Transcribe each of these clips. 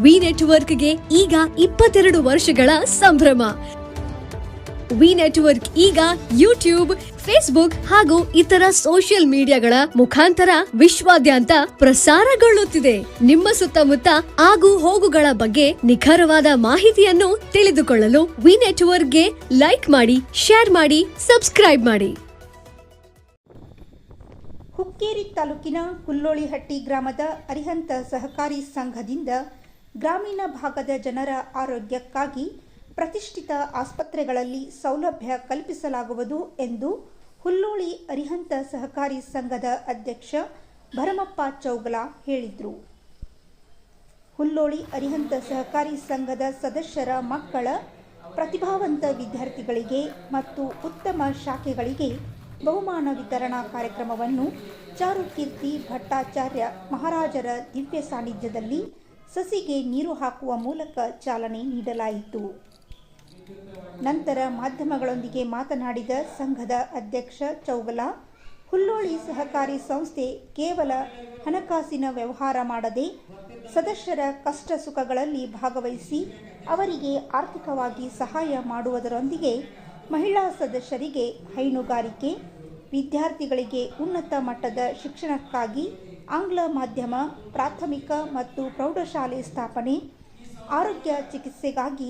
V ನೆಟ್ವರ್ಕ್ಗೆ ಈಗ 22 ವರ್ಷಗಳ ಸಂಭ್ರಮ. ವಿ ನೆಟ್ವರ್ಕ್ ಈಗ ಯೂಟ್ಯೂಬ್, ಫೇಸ್ಬುಕ್ ಹಾಗೂ ಇತರ ಸೋಷಿಯಲ್ ಮೀಡಿಯಾಗಳ ಮುಖಾಂತರ ವಿಶ್ವಾದ್ಯಂತ ಪ್ರಸಾರಗೊಳ್ಳುತ್ತಿದೆ. ನಿಮ್ಮ ಸುತ್ತಮುತ್ತ ಆಗು ಹೋಗುಗಳ ಬಗ್ಗೆ ನಿಖರವಾದ ಮಾಹಿತಿಯನ್ನು ತಿಳಿದುಕೊಳ್ಳಲು ವಿ ನೆಟ್ವರ್ಕ್ಗೆ ಲೈಕ್ ಮಾಡಿ, ಶೇರ್ ಮಾಡಿ, ಸಬ್ಸ್ಕ್ರೈಬ್ ಮಾಡಿ. ಹುಕ್ಕೇರಿ ತಾಲೂಕಿನ ಹುಲ್ಲೋಳಿಹಟ್ಟಿ ಗ್ರಾಮದ ಅರಿಹಂತ ಸಹಕಾರಿ ಸಂಘದಿಂದ ಗ್ರಾಮೀಣ ಭಾಗದ ಜನರ ಆರೋಗ್ಯಕ್ಕಾಗಿ ಪ್ರತಿಷ್ಠಿತ ಆಸ್ಪತ್ರೆಗಳಲ್ಲಿ ಸೌಲಭ್ಯ ಕಲ್ಪಿಸಲಾಗುವುದು ಎಂದು ಹುಲ್ಲೋಳಿ ಅರಿಹಂತ ಸಹಕಾರಿ ಸಂಘದ ಅಧ್ಯಕ್ಷ ಭರಮಪ್ಪ ಚೌಗಲ ಹೇಳಿದರು. ಹುಲ್ಲೋಳಿ ಅರಿಹಂತ ಸಹಕಾರಿ ಸಂಘದ ಸದಸ್ಯರ ಮಕ್ಕಳ ಪ್ರತಿಭಾವಂತ ವಿದ್ಯಾರ್ಥಿಗಳಿಗೆ ಮತ್ತು ಉತ್ತಮ ಶಾಖೆಗಳಿಗೆ ಬಹುಮಾನ ವಿತರಣಾ ಕಾರ್ಯಕ್ರಮವನ್ನು ಚಾರುಕೀರ್ತಿ ಭಟ್ಟಾಚಾರ್ಯ ಮಹಾರಾಜರ ದಿವ್ಯ ಸಾನ್ನಿಧ್ಯದಲ್ಲಿ ಸಸಿಗೆ ನೀರು ಹಾಕುವ ಮೂಲಕ ಚಾಲನೆ ನೀಡಲಾಯಿತು. ನಂತರ ಮಾಧ್ಯಮಗಳೊಂದಿಗೆ ಮಾತನಾಡಿದ ಸಂಘದ ಅಧ್ಯಕ್ಷ ಚೌಗಲ, ಹುಲ್ಲೋಳಿ ಸಹಕಾರಿ ಸಂಸ್ಥೆ ಕೇವಲ ಹಣಕಾಸಿನ ವ್ಯವಹಾರ ಮಾಡದೆ ಸದಸ್ಯರ ಕಷ್ಟ ಸುಖಗಳಲ್ಲಿ ಭಾಗವಹಿಸಿ ಅವರಿಗೆ ಆರ್ಥಿಕವಾಗಿ ಸಹಾಯ ಮಾಡುವುದರೊಂದಿಗೆ ಮಹಿಳಾ ಸದಸ್ಯರಿಗೆ ಹೈನುಗಾರಿಕೆ, ವಿದ್ಯಾರ್ಥಿಗಳಿಗೆ ಉನ್ನತ ಮಟ್ಟದ ಶಿಕ್ಷಣಕ್ಕಾಗಿ ಆಂಗ್ಲ ಮಾಧ್ಯಮ, ಪ್ರಾಥಮಿಕ ಮತ್ತು ಪ್ರೌಢಶಾಲೆ ಸ್ಥಾಪನೆ, ಆರೋಗ್ಯ ಚಿಕಿತ್ಸೆಗಾಗಿ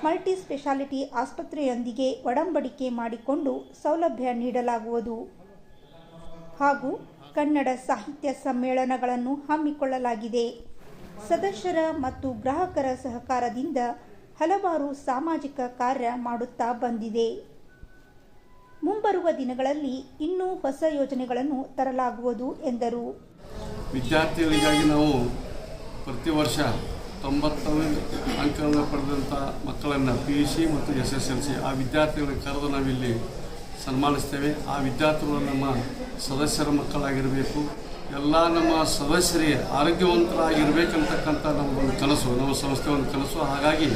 ಮಲ್ಟಿ ಸ್ಪೆಷಾಲಿಟಿ ಆಸ್ಪತ್ರೆಯೊಂದಿಗೆ ಒಡಂಬಡಿಕೆ ಮಾಡಿಕೊಂಡು ಸೌಲಭ್ಯ ನೀಡಲಾಗುವುದು ಹಾಗೂ ಕನ್ನಡ ಸಾಹಿತ್ಯ ಸಮ್ಮೇಳನಗಳನ್ನು ಹಮ್ಮಿಕೊಳ್ಳಲಾಗಿದೆ. ಸದಸ್ಯರ ಮತ್ತು ಗ್ರಾಹಕರ ಸಹಕಾರದಿಂದ ಹಲವಾರು ಸಾಮಾಜಿಕ ಕಾರ್ಯ ಮಾಡುತ್ತಾ ಬಂದಿದೆ. ಮುಂಬರುವ ದಿನಗಳಲ್ಲಿ ಇನ್ನೂ ಹೊಸ ಯೋಜನೆಗಳನ್ನು ತರಲಾಗುವುದು ಎಂದರು. ವಿದ್ಯಾರ್ಥಿಗಳಿಗಾಗಿ ನಾವು ಪ್ರತಿ ವರ್ಷ 90 ಅಂಕಗಳನ್ನು ಪಡೆದಂಥ ಮಕ್ಕಳನ್ನು PUC ಮತ್ತು SSLC ಆ ವಿದ್ಯಾರ್ಥಿಗಳನ್ನು ಕರೆದು ನಾವಿಲ್ಲಿ ಸನ್ಮಾನಿಸ್ತೇವೆ. ಆ ವಿದ್ಯಾರ್ಥಿಗಳು ನಮ್ಮ ಸದಸ್ಯರ ಮಕ್ಕಳಾಗಿರಬೇಕು, ಎಲ್ಲ ನಮ್ಮ ಸದಸ್ಯರಿಗೆ ಆರೋಗ್ಯವಂತರಾಗಿರಬೇಕಂತಕ್ಕಂಥ ನಮಗೊಂದು ಕನಸು, ನಮ್ಮ ಸಂಸ್ಥೆ ಒಂದು ಕನಸು. ಹಾಗಾಗಿ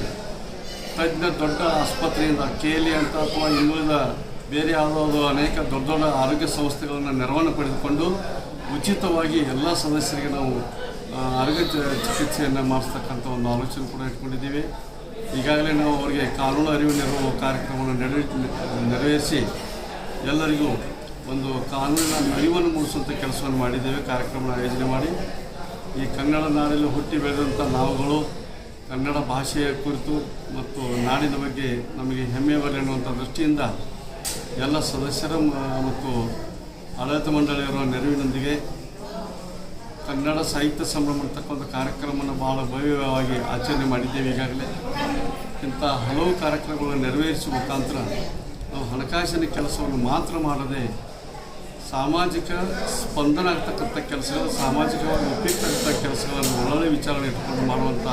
ತಜ್ಞ ದೊಡ್ಡ ಆಸ್ಪತ್ರೆಯಿಂದ KLE ಅಂತ ಅಥವಾ ಇನ್ನುಳಿದ ಬೇರೆ ಯಾವುದಾದ್ರು ಅನೇಕ ದೊಡ್ಡ ದೊಡ್ಡ ಆರೋಗ್ಯ ಸಂಸ್ಥೆಗಳನ್ನು ನೆರವನ್ನು ಪಡೆದುಕೊಂಡು ಉಚಿತವಾಗಿ ಎಲ್ಲ ಸದಸ್ಯರಿಗೆ ನಾವು ಆರೋಗ್ಯ ಚಿಕಿತ್ಸೆಯನ್ನು ಮಾಡಿಸ್ತಕ್ಕಂಥ ಒಂದು ಆಲೋಚನೆ ಕೂಡ ಇಟ್ಕೊಂಡಿದ್ದೀವಿ. ಈಗಾಗಲೇ ನಾವು ಅವರಿಗೆ ಕಾನೂನು ಅರಿವು ನೆರವು ಕಾರ್ಯಕ್ರಮವನ್ನು ನೆರವೇರಿಸಿ ಎಲ್ಲರಿಗೂ ಒಂದು ಕಾನೂನಿನ ಅರಿವನ್ನು ಮೂಡಿಸುವಂಥ ಕೆಲಸವನ್ನು ಮಾಡಿದ್ದೇವೆ. ಕಾರ್ಯಕ್ರಮ ಆಯೋಜನೆ ಮಾಡಿ ಈ ಕನ್ನಡ ನಾಡಲ್ಲಿ ಹುಟ್ಟಿ ಬೆಳೆದಂಥ ನಾವುಗಳು ಕನ್ನಡ ಭಾಷೆಯ ಕುರಿತು ಮತ್ತು ನಾಡಿನ ಬಗ್ಗೆ ನಮಗೆ ಹೆಮ್ಮೆ ಬರಲಿ ಅನ್ನುವಂಥ ದೃಷ್ಟಿಯಿಂದ ಎಲ್ಲ ಸದಸ್ಯರ ಮತ್ತು ಆಡಳಿತ ಮಂಡಳಿಯವರ ನೆರವಿನೊಂದಿಗೆ ಕನ್ನಡ ಸಾಹಿತ್ಯ ಸಂಭ್ರಮ ಅಂತಕ್ಕಂಥ ಕಾರ್ಯಕ್ರಮವನ್ನು ಭಾಳ ಭವ್ಯವಾಗಿ ಆಚರಣೆ ಮಾಡಿದ್ದೇವೆ. ಈಗಾಗಲೇ ಇಂಥ ಹಲವು ಕಾರ್ಯಕ್ರಮಗಳನ್ನು ನೆರವೇರಿಸುವ ಮುಖಾಂತರ ನಾವು ಹಣಕಾಸಿನ ಕೆಲಸವನ್ನು ಮಾತ್ರ ಮಾಡದೆ ಸಾಮಾಜಿಕ ಸ್ಪಂದನ ಆಗ್ತಕ್ಕಂಥ ಕೆಲಸಗಳು, ಸಾಮಾಜಿಕವಾಗಿ ಉಪಯುಕ್ತ ಆಗ್ತಕ್ಕ ಕೆಲಸಗಳನ್ನು ಒಳ್ಳೆಯ ವಿಚಾರವನ್ನು ಇಟ್ಕೊಂಡು ಮಾಡುವಂಥ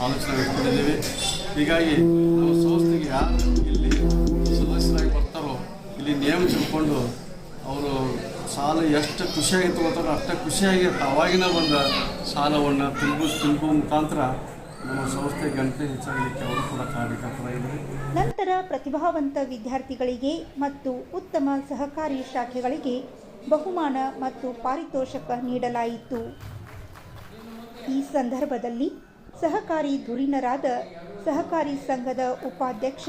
ಆಲೋಚನೆ ಇಟ್ಕೊಂಡಿದ್ದೇವೆ. ಹೀಗಾಗಿ ನಮ್ಮ ಸಂಸ್ಥೆಗೆ ಯಾರು ಇಲ್ಲಿ ಸದಸ್ಯರಾಗಿ ಬರ್ತಾರೋ ಇಲ್ಲಿ ನಿಯಮ ತಿಳ್ಕೊಂಡು ಅವರು ಸಾಲ ಎಷ್ಟು ಖುಷಿಯಾಗಿ ತಗೋತಾರೋ ಅಷ್ಟು ಖುಷಿಯಾಗಿ ಅವಾಗಿನ ಒಂದು ಸಾಲವನ್ನು ತುಂಬುವ ಮುಖಾಂತರ ನಮ್ಮ ಸಂಸ್ಥೆ ಗಂಟೆ ಹೆಚ್ಚಾಗಲಿಕ್ಕೆ ಅವರು ಕೂಡ ಕಾರಣಕರ್ತರಾಗಿದ್ದಾರೆ. ನಂತರ ಪ್ರತಿಭಾವಂತ ವಿದ್ಯಾರ್ಥಿಗಳಿಗೆ ಮತ್ತು ಉತ್ತಮ ಸಹಕಾರಿ ಶಾಖೆಗಳಿಗೆ ಬಹುಮಾನ ಮತ್ತು ಪಾರಿತೋಷಕ ನೀಡಲಾಯಿತು. ಈ ಸಂದರ್ಭದಲ್ಲಿ ಸಹಕಾರಿ ಧುರೀಣರಾದ ಸಹಕಾರಿ ಸಂಘದ ಉಪಾಧ್ಯಕ್ಷ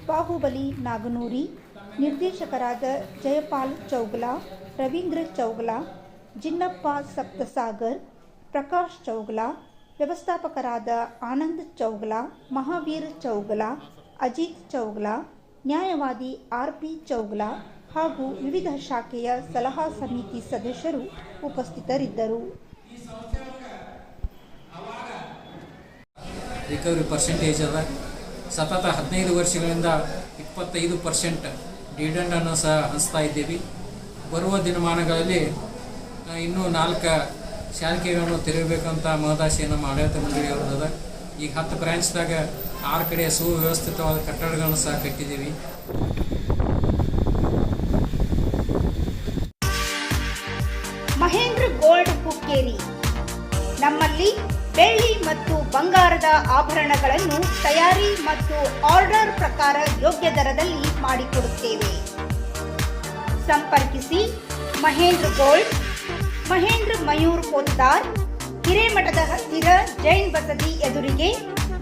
ಬಾಹುಬಲಿ ನಾಗನೂರಿ, ನಿರ್ದೇಶಕರಾದ ಜಯಪಾಲ್ ಚೌಗಲ, ರವೀಂದ್ರ ಚೌಗಲ, ಜಿನ್ನಪ್ಪ ಸಪ್ತಸಾಗರ್, ಪ್ರಕಾಶ್ ಚೌಗಲ, ವ್ಯವಸ್ಥಾಪಕರಾದ ಆನಂದ್ ಚೌಗಲ, ಮಹಾವೀರ್ ಚೌಗಲ, ಅಜಿತ್ ಚೌಗಲ, ನ್ಯಾಯವಾದಿ RP ಚೌಗಲ ಹಾಗೂ ವಿವಿಧ ಶಾಖೆಯ ಸಲಹಾ ಸಮಿತಿ ಸದಸ್ಯರು ಉಪಸ್ಥಿತರಿದ್ದರು. ರಿಕವರಿ ಪರ್ಸೆಂಟೇಜ್ ಅದ ಸತತ 15 ವರ್ಷಗಳಿಂದ 25% ಡಿವಿಡೆಂಡನ್ನು ಸಹ ಹಂಚ್ತಾ ಇದ್ದೀವಿ. ಬರುವ ದಿನಮಾನಗಳಲ್ಲಿ ಇನ್ನೂ 4 ಶಾಖೆಗಳನ್ನು ತೆರೆಯಬೇಕಂತ ಮಹದಾಶೆ ನಮ್ಮ ಆಡಳಿತ ಮಂಡಳಿಯವರದ. ಈಗ 10 ಬ್ರಾಂಚ್ದಾಗ 6 ಕಡೆ ಸುವ್ಯವಸ್ಥಿತವಾದ ಕಟ್ಟಡಗಳನ್ನು ಸಹ ಕಟ್ಟಿದ್ದೀವಿ. ಮಹೇಂದ್ರ ಗೋಲ್ಡ್ ಹುಕ್ಕೇರಿ, ನಮ್ಮಲ್ಲಿ ಬೆಳ್ಳಿ ಮತ್ತು ಬಂಗಾರದ ಆಭರಣಗಳನ್ನು ತಯಾರಿ ಮತ್ತು ಆರ್ಡರ್ ಪ್ರಕಾರ ಯೋಗ್ಯ ದರದಲ್ಲಿ ಮಾಡಿಕೊಡುತ್ತೇವೆ. ಸಂಪರ್ಕಿಸಿ ಮಹೇಂದ್ರ ಗೋಲ್ಡ್, ಮಹೇಂದ್ರ ಮಯೂರ್ ಪೋತ್ತಾರ್, ಹಿರೇಮಠದ ಹತ್ತಿರ ಜೈನ್ ಬಸದಿ ಎದುರಿಗೆ,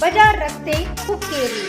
ಬಜಾರ್ ರಸ್ತೆ, ಹುಕ್ಕೇರಿ.